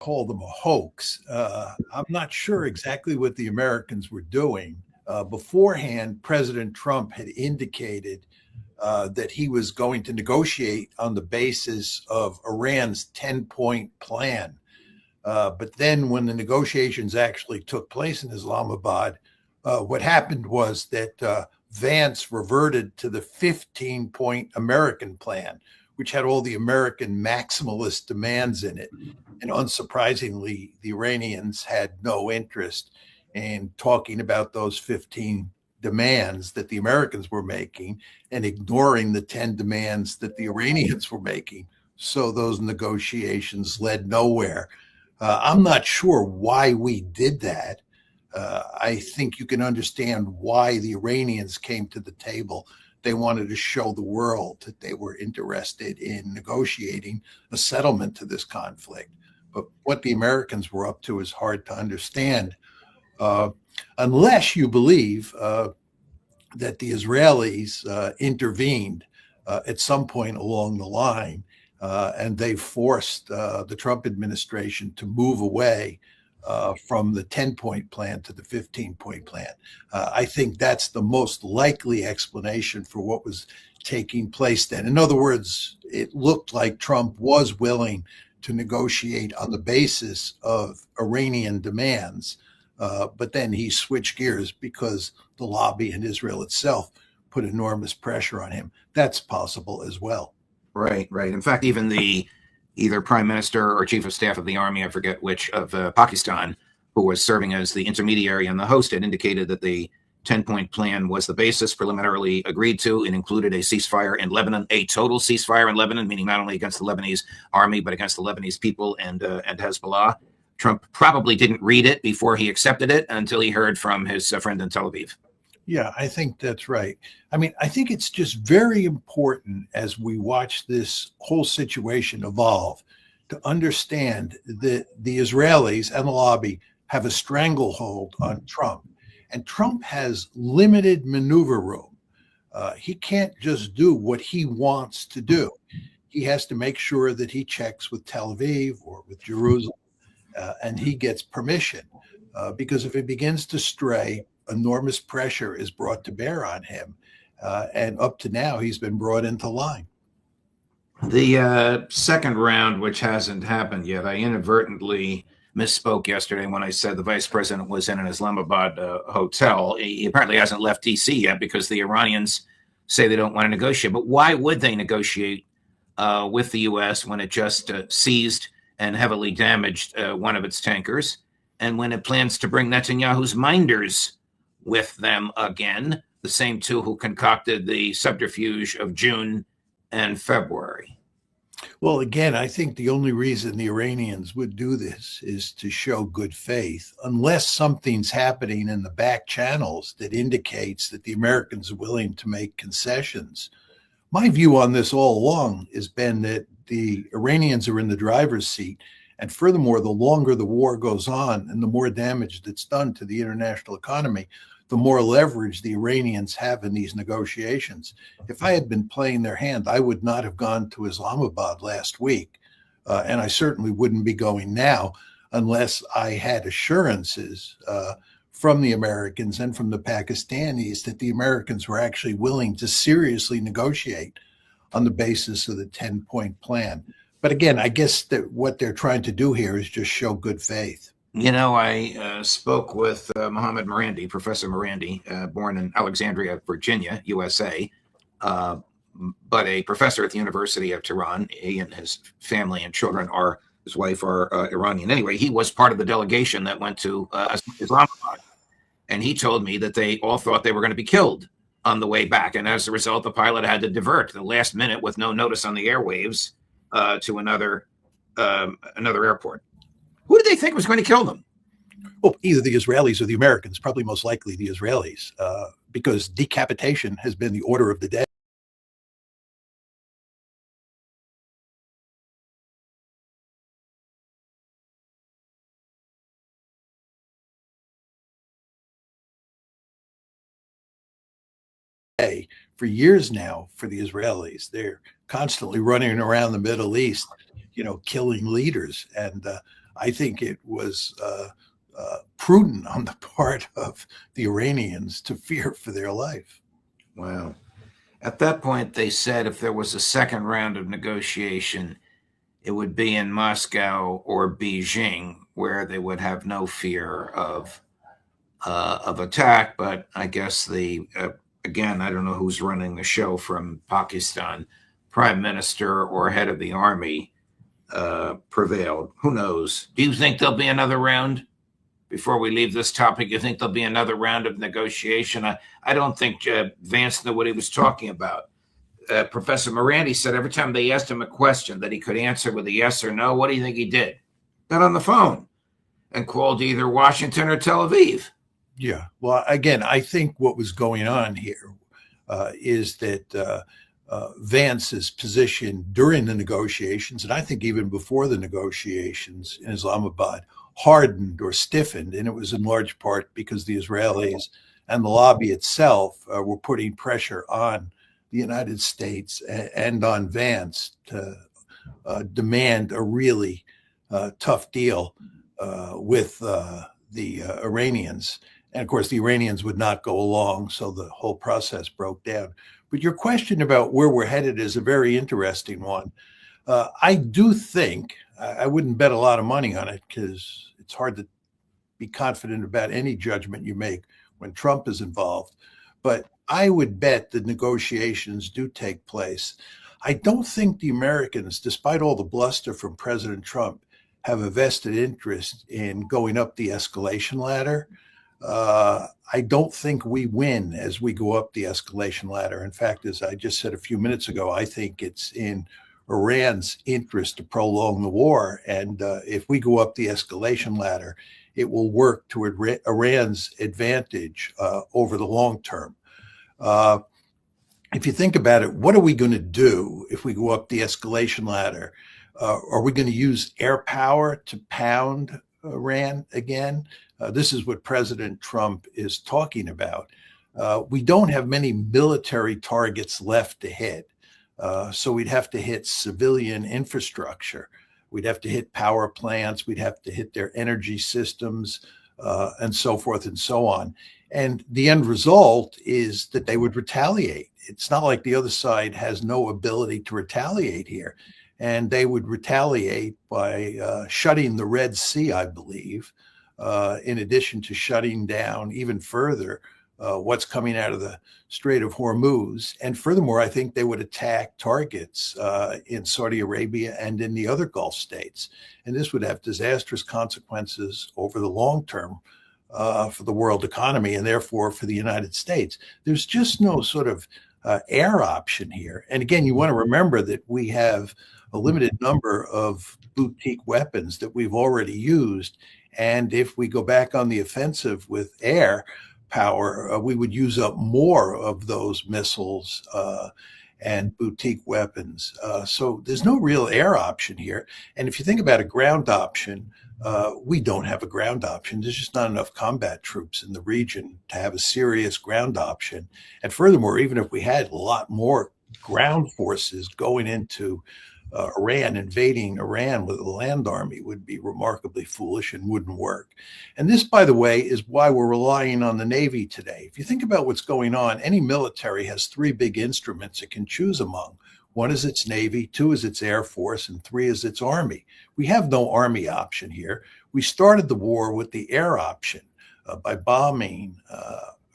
call them a hoax. I'm not sure exactly what the Americans were doing. Beforehand, President Trump had indicated that he was going to negotiate on the basis of Iran's 10-point plan. But then, when the negotiations actually took place in Islamabad, what happened was that Vance reverted to the 15-point American plan, which had all the American maximalist demands in it. And unsurprisingly, the Iranians had no interest in talking about those 15 demands that the Americans were making and ignoring the 10 demands that the Iranians were making. So those negotiations led nowhere. I'm not sure why we did that. I think you can understand why the Iranians came to the table. They wanted to show the world that they were interested in negotiating a settlement to this conflict. But what the Americans were up to is hard to understand, unless you believe that the Israelis intervened at some point along the line, and they forced the Trump administration to move away from the 10-point plan to the 15-point plan. I think that's the most likely explanation for what was taking place then. In other words, it looked like Trump was willing to negotiate on the basis of Iranian demands, but then he switched gears because the lobby in Israel itself put enormous pressure on him. That's possible as well. Right. In fact, even the either prime minister or chief of staff of the army, I forget which, of Pakistan, who was serving as the intermediary and the host, had indicated that the 10-point plan was the basis preliminarily agreed to. It included a ceasefire in Lebanon, a total ceasefire in Lebanon, meaning not only against the Lebanese army, but against the Lebanese people and Hezbollah. Trump probably didn't read it before he accepted it until he heard from his friend in Tel Aviv. Yeah, I think that's right. I mean, I think it's just very important as we watch this whole situation evolve to understand that the Israelis and the lobby have a stranglehold on Trump. And Trump has limited maneuver room. He can't just do what he wants to do. He has to make sure that he checks with Tel Aviv or with Jerusalem, and he gets permission. Because if he begins to stray, enormous pressure is brought to bear on him. And up to now, he's been brought into line. The second round, which hasn't happened yet, I inadvertently misspoke yesterday when I said the vice president was in an Islamabad hotel. He apparently hasn't left D.C. yet because the Iranians say they don't want to negotiate. But why would they negotiate with the U.S. when it just seized and heavily damaged one of its tankers, and when it plans to bring Netanyahu's minders with them again, the same two who concocted the subterfuge of June and February? Well, again, I think the only reason the Iranians would do this is to show good faith, unless something's happening in the back channels that indicates that the Americans are willing to make concessions. My view on this all along has been that the Iranians are in the driver's seat. And furthermore, the longer the war goes on and the more damage that's done to the international economy, the more leverage the Iranians have in these negotiations. If I had been playing their hand, I would not have gone to Islamabad last week. And I certainly wouldn't be going now unless I had assurances from the Americans and from the Pakistanis that the Americans were actually willing to seriously negotiate on the basis of the 10-point plan. But again, I guess that what they're trying to do here is just show good faith. You know, I spoke with Mohammed Marandi, Professor Marandi, born in Alexandria, Virginia, USA, but a professor at the University of Tehran. He and his family and children his wife are Iranian. Anyway, he was part of the delegation that went to Islamabad. And he told me that they all thought they were going to be killed on the way back. And as a result, the pilot had to divert the last minute with no notice on the airwaves to another airport. Who did they think was going to kill them? Well, either the Israelis or the Americans, probably most likely the Israelis, because decapitation has been the order of the day. For years now, for the Israelis, they're constantly running around the Middle East, killing leaders. And I think it was prudent on the part of the Iranians to fear for their life. Wow. At that point, they said if there was a second round of negotiation, it would be in Moscow or Beijing, where they would have no fear of attack. But I guess again, I don't know who's running the show from Pakistan, prime minister or head of the army prevailed. Who knows? Do you think there'll be another round? Before we leave this topic, you think there'll be another round of negotiation? I don't think Vance knew what he was talking about. Professor Morandi said every time they asked him a question that he could answer with a yes or no, what do you think he did? Got on the phone and called either Washington or Tel Aviv. Yeah. Well, again, I think what was going on here is that Vance's position during the negotiations, and I think even before the negotiations in Islamabad, hardened or stiffened. And it was in large part because the Israelis and the lobby itself were putting pressure on the United States and on Vance to demand a really tough deal with the Iranians. And of course, the Iranians would not go along, so the whole process broke down. But your question about where we're headed is a very interesting one. I do think, I wouldn't bet a lot of money on it because it's hard to be confident about any judgment you make when Trump is involved. But I would bet that negotiations do take place. I don't think the Americans, despite all the bluster from President Trump, have a vested interest in going up the escalation ladder. I don't think we win as we go up the escalation ladder. In fact, as I just said a few minutes ago, I think it's in Iran's interest to prolong the war. And if we go up the escalation ladder, it will work to Iran's advantage over the long term. If you think about it, what are we going to do if we go up the escalation ladder? Are we going to use air power to pound Iran again? This is what President Trump is talking about. We don't have many military targets left to hit. So we'd have to hit civilian infrastructure. We'd have to hit power plants. We'd have to hit their energy systems and so forth and so on. And the end result is that they would retaliate. It's not like the other side has no ability to retaliate here. And they would retaliate by shutting the Red Sea, I believe, in addition to shutting down even further what's coming out of the Strait of Hormuz. And furthermore, I think they would attack targets in Saudi Arabia and in the other Gulf states. And this would have disastrous consequences over the long term for the world economy and therefore for the United States. There's just no sort of air option here. And again, you want to remember that we have a limited number of boutique weapons that we've already used. And if we go back on the offensive with air power, we would use up more of those missiles and boutique weapons. So there's no real air option here. And if you think about a ground option, we don't have a ground option. There's just not enough combat troops in the region to have a serious ground option. And furthermore, even if we had a lot more ground forces going into Iran, invading Iran with a land army would be remarkably foolish and wouldn't work. And this, by the way, is why we're relying on the Navy today. If you think about what's going on, any military has three big instruments it can choose among. One is its Navy, two is its Air Force, and three is its Army. We have no Army option here. We started the war with the air option by bombing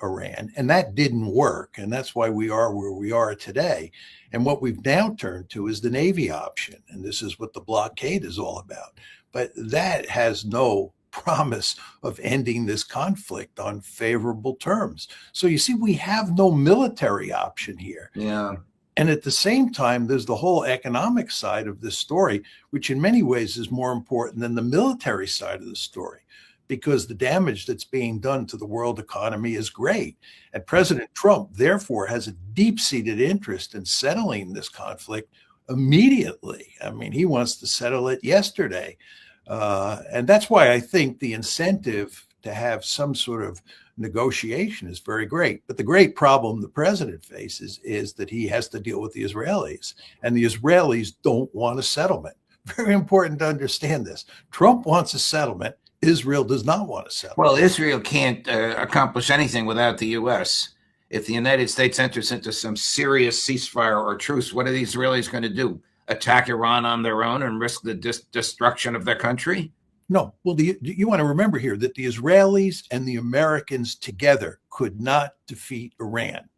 Iran, and that didn't work. And that's why we are where we are today. And what we've now turned to is the Navy option. And this is what the blockade is all about. But that has no promise of ending this conflict on favorable terms. So you see, we have no military option here. Yeah. And at the same time, there's the whole economic side of this story, which in many ways is more important than the military side of the story, because the damage that's being done to the world economy is great. And President Trump, therefore, has a deep-seated interest in settling this conflict immediately. I mean, he wants to settle it yesterday. And that's why I think the incentive to have some sort of negotiation is very great. But the great problem the president faces is that he has to deal with the Israelis. And the Israelis don't want a settlement. Very important to understand this. Trump wants a settlement. Israel does not want a settlement. Well, Israel can't accomplish anything without the U.S. If the United States enters into some serious ceasefire or truce, what are the Israelis going to do? Attack Iran on their own and risk the destruction of their country? No. Well, you want to remember here that the Israelis and the Americans together could not defeat Iran.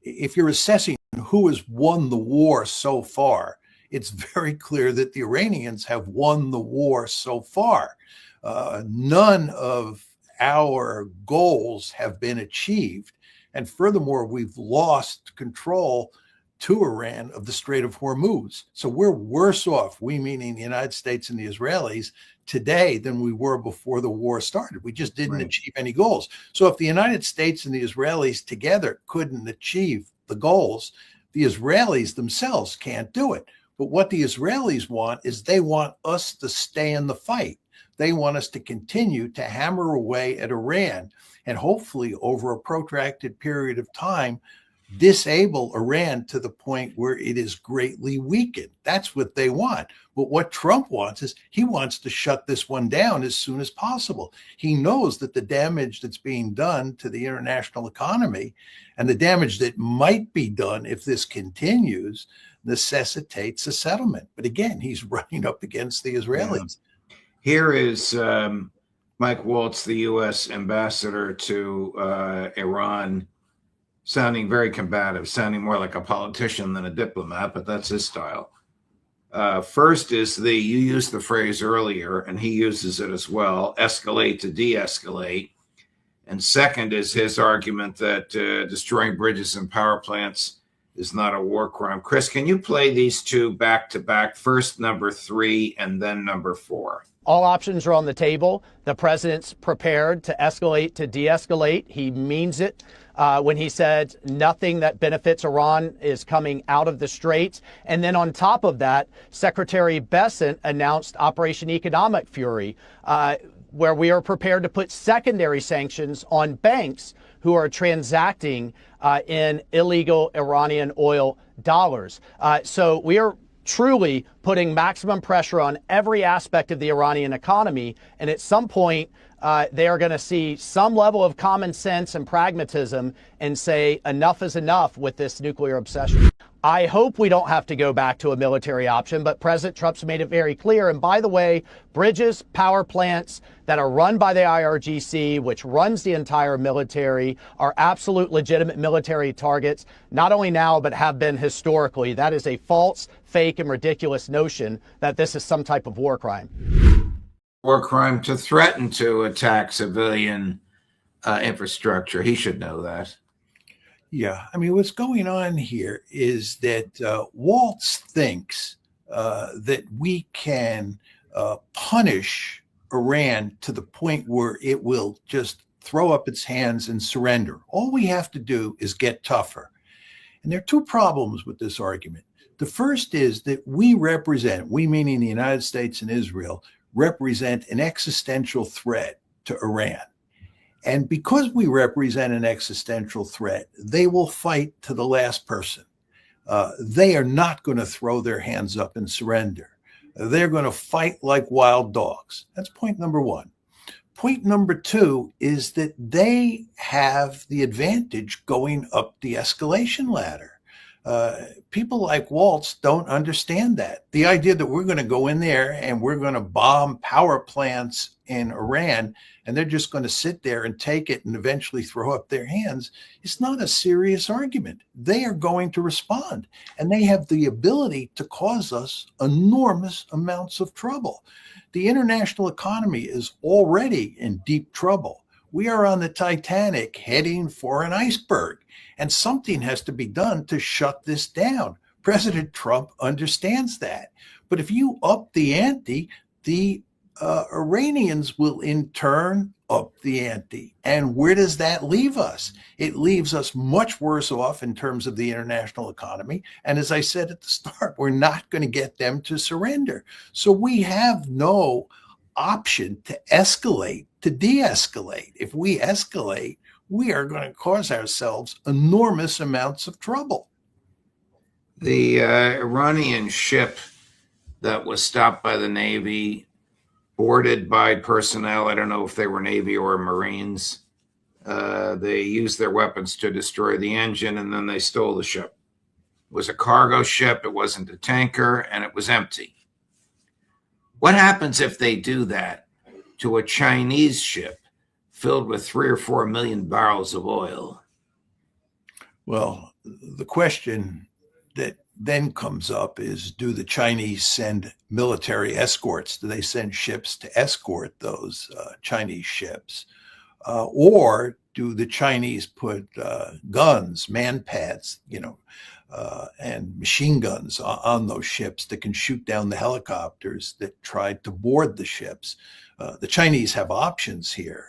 If you're assessing who has won the war so far, it's very clear that the Iranians have won the war so far. None of our goals have been achieved. And furthermore, we've lost control to Iran of the Strait of Hormuz. So we're worse off, we meaning the United States and the Israelis, today than we were before the war started. We just didn't achieve any goals. So if the United States and the Israelis together couldn't achieve the goals, the Israelis themselves can't do it. But what the Israelis want is they want us to stay in the fight. They want us to continue to hammer away at Iran and hopefully over a protracted period of time, disable Iran to the point where it is greatly weakened. That's what they want. But what Trump wants is he wants to shut this one down as soon as possible. He knows that the damage that's being done to the international economy and the damage that might be done if this continues necessitates a settlement. But again, he's running up against the Israelis. Yeah. Here is Mike Waltz, the U.S. ambassador to Iran, sounding very combative, sounding more like a politician than a diplomat, but that's his style. First is you used the phrase earlier, and he uses it as well, escalate to de-escalate. And second is his argument that destroying bridges and power plants is not a war crime. Chris, can you play these two back to back? First number 3 and then number 4. All options are on the table. The president's prepared to escalate to de-escalate. He means it when he said nothing that benefits Iran is coming out of the Straits. And then on top of that, Secretary Bessent announced Operation Economic Fury, where we are prepared to put secondary sanctions on banks who are transacting in illegal Iranian oil dollars. So we are truly putting maximum pressure on every aspect of the Iranian economy. And at some point, they are going to see some level of common sense and pragmatism and say enough is enough with this nuclear obsession. I hope we don't have to go back to a military option, but President Trump's made it very clear. And by the way, bridges, power plants that are run by the IRGC, which runs the entire military, are absolute legitimate military targets, not only now, but have been historically. That is a false, fake, and ridiculous notion that this is some type of war crime. War crime to threaten to attack civilian infrastructure. He should know that. Yeah, I mean, what's going on here is that Waltz thinks that we can punish Iran to the point where it will just throw up its hands and surrender. All we have to do is get tougher. And there are two problems with this argument. The first is that we meaning the United States and Israel, represent an existential threat to Iran. And because we represent an existential threat, they will fight to the last person. They are not going to throw their hands up and surrender. They're going to fight like wild dogs. That's point number 1. Point number 2 is that they have the advantage going up the escalation ladder. People like Waltz don't understand that. The idea that we're going to go in there and we're going to bomb power plants in Iran and they're just going to sit there and take it and eventually throw up their hands, it's not a serious argument. They are going to respond, and they have the ability to cause us enormous amounts of trouble. The international economy is already in deep trouble. We are on the Titanic heading for an iceberg, and something has to be done to shut this down. President Trump understands that. But if you up the ante, the Iranians will in turn up the ante. And where does that leave us? It leaves us much worse off in terms of the international economy. And as I said at the start, we're not going to get them to surrender. So we have no option to escalate, to de-escalate. If we escalate, we are going to cause ourselves enormous amounts of trouble. The Iranian ship that was stopped by the Navy, boarded by personnel. I don't know if they were Navy or Marines. They used their weapons to destroy the engine, and then they stole the ship. It was a cargo ship. It wasn't a tanker, and it was empty. What happens if they do that to a Chinese ship filled with 3 or 4 million barrels of oil? Well, the question that then comes up is, do the Chinese send military escorts? Do they send ships to escort those Chinese ships? Or do the Chinese put guns, manpads, and machine guns on those ships that can shoot down the helicopters that tried to board the ships? The Chinese have options here,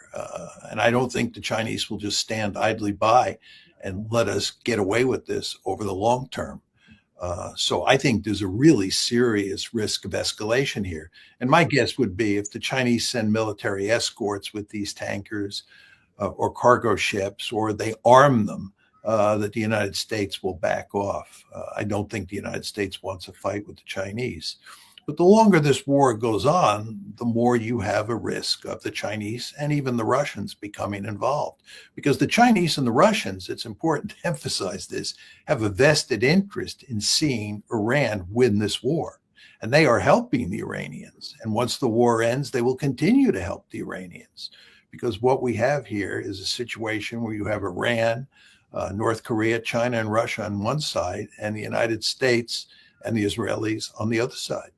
and I don't think the Chinese will just stand idly by and let us get away with this over the long term. So I think there's a really serious risk of escalation here. And my guess would be, if the Chinese send military escorts with these tankers or cargo ships, or they arm them, that the United States will back off. I don't think the United States wants a fight with the Chinese. But the longer this war goes on, the more you have a risk of the Chinese and even the Russians becoming involved. Because the Chinese and the Russians, it's important to emphasize this, have a vested interest in seeing Iran win this war. And they are helping the Iranians. And once the war ends, they will continue to help the Iranians. Because what we have here is a situation where you have Iran, North Korea, China, and Russia on one side, and the United States and the Israelis on the other side.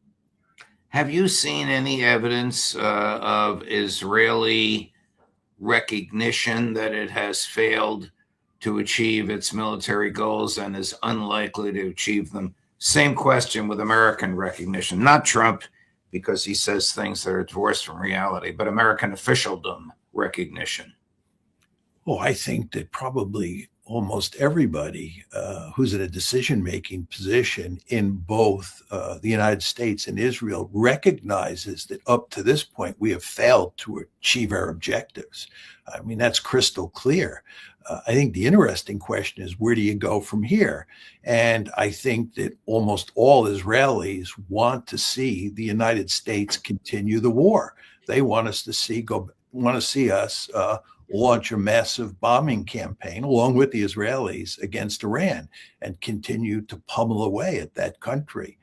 Have you seen any evidence of Israeli recognition that it has failed to achieve its military goals and is unlikely to achieve them? Same question with American recognition, not Trump, because he says things that are divorced from reality, but American officialdom recognition. Oh, I think that probably almost everybody who's in a decision-making position in both the United States and Israel recognizes that up to this point, we have failed to achieve our objectives. I mean, that's crystal clear. I think the interesting question is, where do you go from here? And I think that almost all Israelis want to see the United States continue the war. They want us to see us launch a massive bombing campaign along with the Israelis against Iran and continue to pummel away at that country.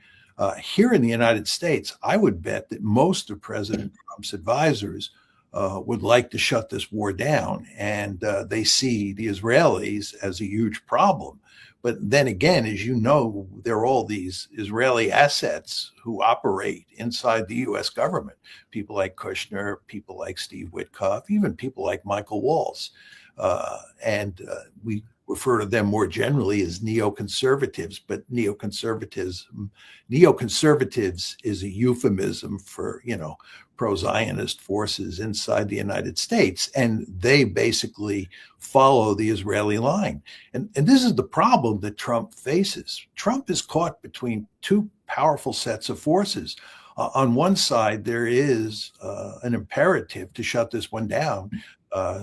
Here in the United States, I would bet that most of President Trump's advisors would like to shut this war down, and they see the Israelis as a huge problem. But then again, as you know, there are all these Israeli assets who operate inside the U.S. government. People like Kushner, people like Steve Witkoff, even people like Michael Waltz. And we refer to them more generally as neoconservatives, but neoconservatives is a euphemism for, pro-Zionist forces inside the United States. And they basically follow the Israeli line. And this is the problem that Trump faces. Trump is caught between two powerful sets of forces. On one side, there is an imperative to shut this one down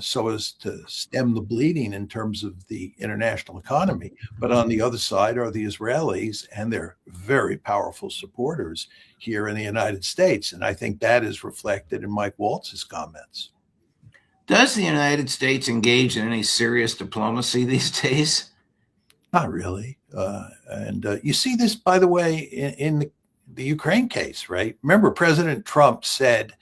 so as to stem the bleeding in terms of the international economy. But on the other side are the Israelis and their very powerful supporters here in the United States. And I think that is reflected in Mike Waltz's comments. Does the United States engage in any serious diplomacy these days? Not really. And you see this, by the way, in the Ukraine case, right? Remember, President Trump said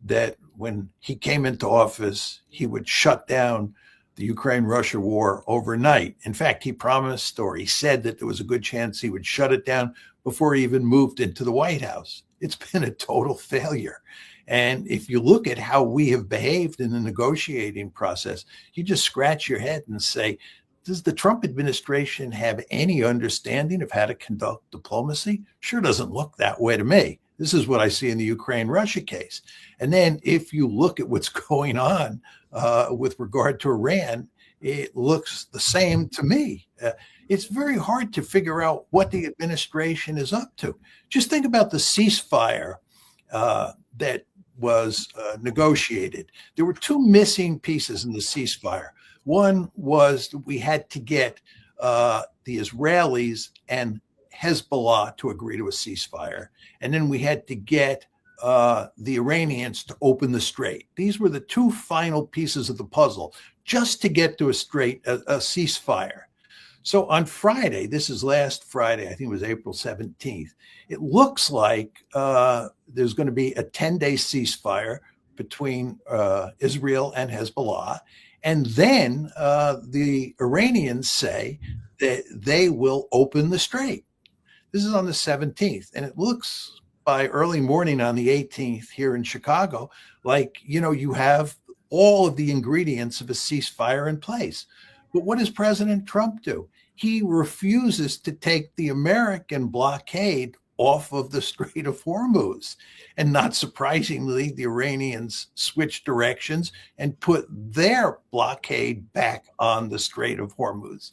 that when he came into office, he would shut down the Ukraine-Russia war overnight. In fact, he promised, or he said, that there was a good chance he would shut it down before he even moved into the White House. It's been a total failure. And if you look at how we have behaved in the negotiating process, you just scratch your head and say, does the Trump administration have any understanding of how to conduct diplomacy? Sure doesn't look that way to me. This is what I see in the Ukraine-Russia case. And then if you look at what's going on with regard to Iran, it looks the same to me. It's very hard to figure out what the administration is up to. Just think about the ceasefire that was negotiated. There were two missing pieces in the ceasefire. One was that we had to get the Israelis and Hezbollah to agree to a ceasefire, and then we had to get the Iranians to open the strait. These were the two final pieces of the puzzle just to get to a ceasefire. So on Friday, this is last Friday, I think it was April 17th, it looks like there's going to be a 10-day ceasefire between Israel and Hezbollah. And then the Iranians say that they will open the strait. This is on the 17th. And it looks by early morning on the 18th here in Chicago, like, you have all of the ingredients of a ceasefire in place. But what does President Trump do? He refuses to take the American blockade off of the Strait of Hormuz. And not surprisingly, the Iranians switched directions and put their blockade back on the Strait of Hormuz.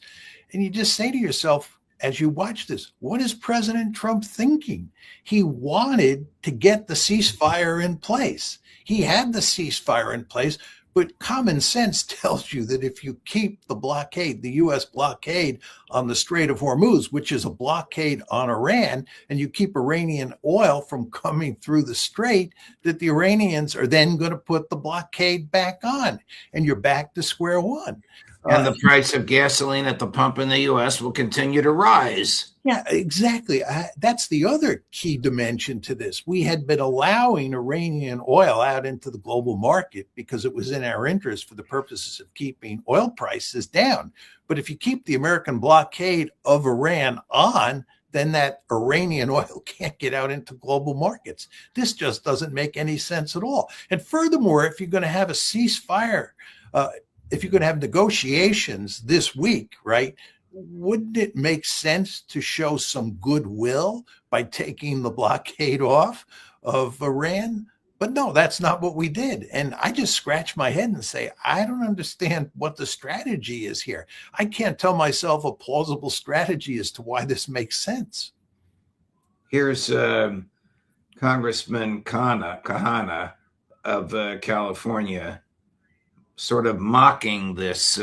And you just say to yourself, as you watch this, what is President Trump thinking? He wanted to get the ceasefire in place. He had the ceasefire in place, but common sense tells you that if you keep the blockade, the U.S. blockade on the Strait of Hormuz, which is a blockade on Iran, and you keep Iranian oil from coming through the strait, that the Iranians are then going to put the blockade back on, and you're back to square one. And the price of gasoline at the pump in the U.S. will continue to rise. Yeah, exactly. That's the other key dimension to this. We had been allowing Iranian oil out into the global market because it was in our interest for the purposes of keeping oil prices down. But if you keep the American blockade of Iran on, then that Iranian oil can't get out into global markets. This just doesn't make any sense at all. And furthermore, if you're going to have a ceasefire, if you're going to have negotiations this week, right, wouldn't it make sense to show some goodwill by taking the blockade off of Iran? But no, that's not what we did. And I just scratch my head and say, I don't understand what the strategy is here. I can't tell myself a plausible strategy as to why this makes sense. Here's Congressman Kahana of California sort of mocking this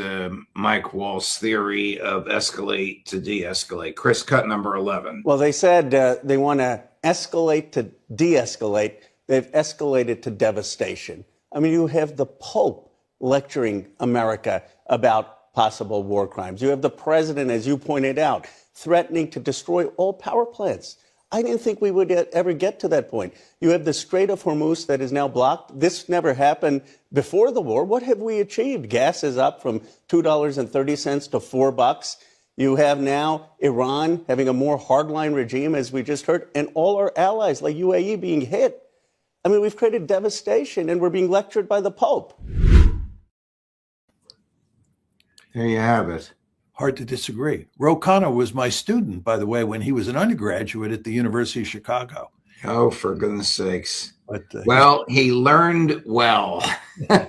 Mike Waltz theory of escalate to de-escalate. Chris, cut number 11. Well, they said they want to escalate to de-escalate. They've escalated to devastation. I mean, you have the Pope lecturing America about possible war crimes. You have the president, as you pointed out, threatening to destroy all power plants. I didn't think we would ever get to that point. You have the Strait of Hormuz that is now blocked. This never happened before the war. What have we achieved? Gas is up from $2.30 to $4. You have now Iran having a more hardline regime, as we just heard, and all our allies like UAE being hit. I mean, we've created devastation, and we're being lectured by the Pope. There you have it. Hard to disagree. Ro Khanna was my student, by the way, when he was an undergraduate at the University of Chicago. Oh, for goodness sakes. But, well, he learned well. I'm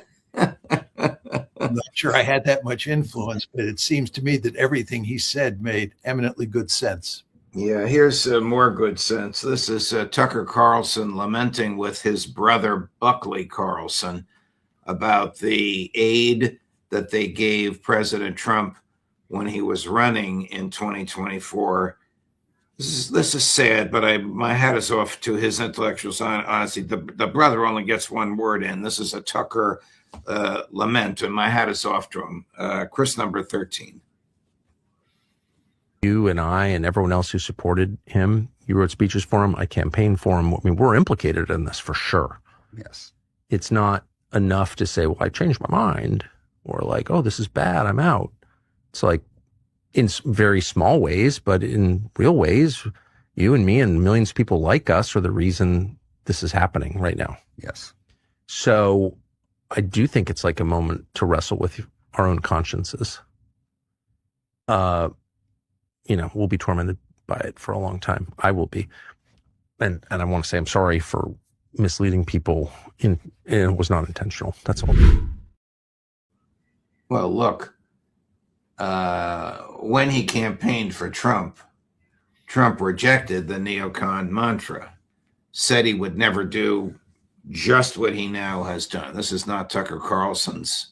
not sure I had that much influence, but it seems to me that everything he said made eminently good sense. Yeah, here's more good sense. This is Tucker Carlson lamenting with his brother Buckley Carlson about the aid that they gave President Trump when he was running in 2024. This is sad, but my hat is off to his intellectual honesty. The brother only gets one word in. This is a Tucker lament, and my hat is off to him. Chris, number 13. You and I and everyone else who supported him, you wrote speeches for him, I campaigned for him. I mean, we're implicated in this for sure. Yes. It's not enough to say, well, I changed my mind, or like, oh, this is bad, I'm out. It's like in very small ways, but in real ways, you and me and millions of people like us are the reason this is happening right now. Yes. So I do think it's like a moment to wrestle with our own consciences. We'll be tormented by it for a long time. I will be. And I want to say I'm sorry for misleading people. It was not intentional. That's all. Well, look, when he campaigned for Trump rejected the neocon mantra, said he would never do just what he now has done. This is not Tucker Carlson's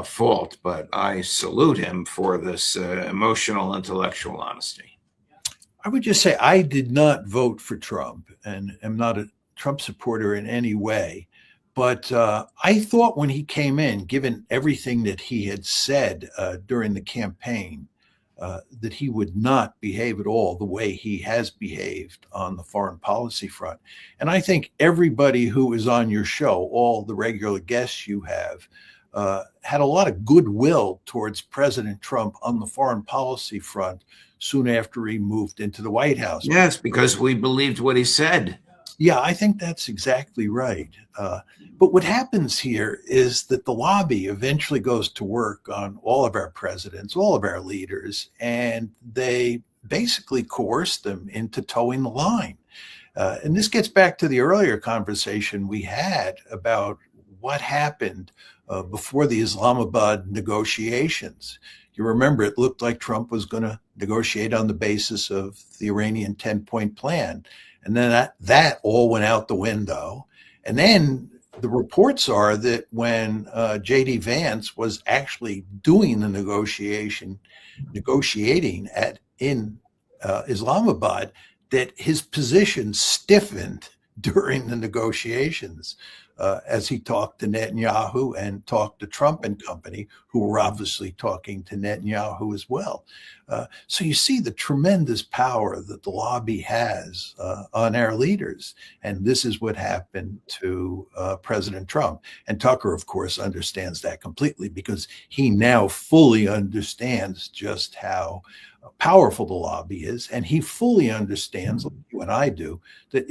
fault, but I salute him for this emotional, intellectual honesty. I would just say I did not vote for Trump and am not a Trump supporter in any way. But I thought when he came in, given everything that he had said during the campaign, that he would not behave at all the way he has behaved on the foreign policy front. And I think everybody who is on your show, all the regular guests you have, had a lot of goodwill towards President Trump on the foreign policy front soon after he moved into the White House. Yes, because we believed what he said. Yeah, I think that's exactly right. But what happens here is that the lobby eventually goes to work on all of our presidents, all of our leaders, and they basically coerce them into towing the line. And this gets back to the earlier conversation we had about what happened before the Islamabad negotiations. You remember it looked like Trump was going to negotiate on the basis of the Iranian 10-point plan. And then that all went out the window. And then the reports are that when J.D. Vance was actually doing the negotiating in Islamabad, that his position stiffened during the negotiations as he talked to Netanyahu and talked to Trump and company, who were obviously talking to Netanyahu as well. So you see the tremendous power that the lobby has on our leaders. And this is what happened to President Trump. And Tucker, of course, understands that completely because he now fully understands just how powerful the lobby is. And he fully understands, like you and I do, that